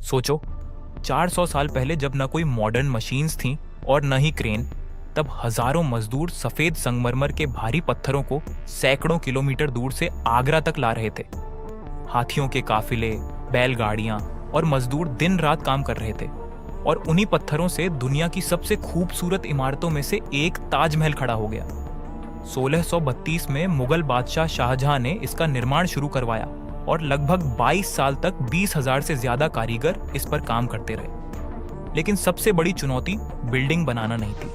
सोचो, 400 साल पहले जब न कोई मॉडर्न मशीन्स थीं और न ही क्रेन, तब हजारों मजदूर सफेद संगमरमर के भारी पत्थरों को सैकड़ों किलोमीटर दूर से आगरा तक ला रहे थे। हाथियों के काफिले, बैलगाड़ियां और मजदूर दिन रात काम कर रहे थे, और उन्हीं पत्थरों से दुनिया की सबसे खूबसूरत इमारतों में से एक ताजमहल खड़ा हो गया। 1632 में मुगल बादशाह शाहजहां ने इसका निर्माण शुरू करवाया और लगभग 22 साल तक 20,000 से ज्यादा कारीगर इस पर काम करते रहे। लेकिन सबसे बड़ी चुनौती बिल्डिंग बनाना नहीं थी।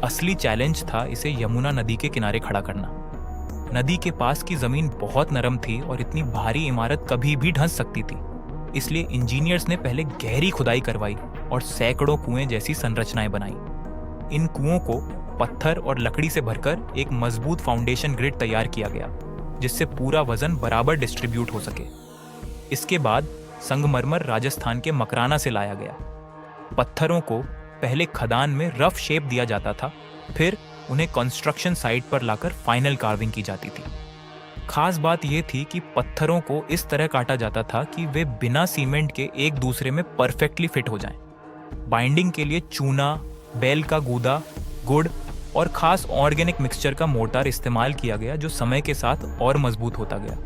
असली चैलेंज था इसे यमुना नदी के किनारे खड़ा करना। नदी के पास की जमीन बहुत नरम थी और इतनी भारी इमारत कभी भी धंस सकती थी। इसलिए इंजीनियर्स ने पहले गहरी खुदाई करवाई और सैकड़ों कुएं जैसी संरचनाएं बनाई। इन कुओं को पत्थर और लकड़ी से भरकर एक मजबूत फाउंडेशन ग्रिड तैयार किया गया, जिससे पूरा वजन बराबर डिस्ट्रीब्यूट हो सके। इसके बाद संगमरमर राजस्थान के मकराना से लाया गया। पत्थरों को पहले खदान में रफ शेप दिया जाता था, फिर उन्हें कंस्ट्रक्शन साइट पर लाकर फाइनल कार्विंग की जाती थी। खास बात यह थी कि पत्थरों को इस तरह काटा जाता था कि वे बिना सीमेंट के एक दूसरे में परफेक्टली फिट हो जाएं। बाइंडिंग के लिए चूना, बैल का गूदा, गुड़ और खास ऑर्गेनिक मिक्सचर का मोर्टार इस्तेमाल किया गया, जो समय के साथ और मजबूत होता गया।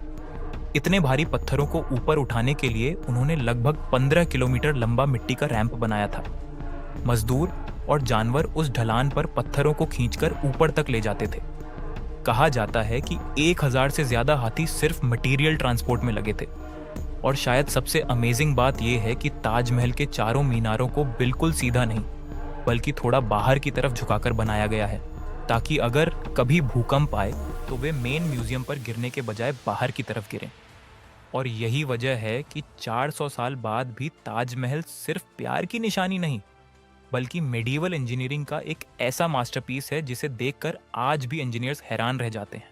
इतने भारी पत्थरों को ऊपर उठाने के लिए उन्होंने लगभग 15 किलोमीटर लंबा मिट्टी का रैंप बनाया था। मजदूर और जानवर उस ढलान पर पत्थरों को खींचकर ऊपर तक ले जाते थे। कहा जाता है कि 1000 से ज्यादा हाथी सिर्फ मटेरियल ट्रांसपोर्ट में लगे थे। और शायद सबसे अमेजिंग बात यह है कि ताजमहल के चारों मीनारों को बिल्कुल सीधा नहीं, बल्कि थोड़ा बाहर की तरफ झुकाकर बनाया गया है, ताकि अगर कभी भूकंप आए तो वे मेन म्यूजियम पर गिरने के बजाय बाहर की तरफ गिरें। और यही वजह है कि 400 साल बाद भी ताजमहल सिर्फ प्यार की निशानी नहीं, बल्कि मेडिवल इंजीनियरिंग का एक ऐसा मास्टरपीस है जिसे देखकर आज भी इंजीनियर्स हैरान रह जाते हैं।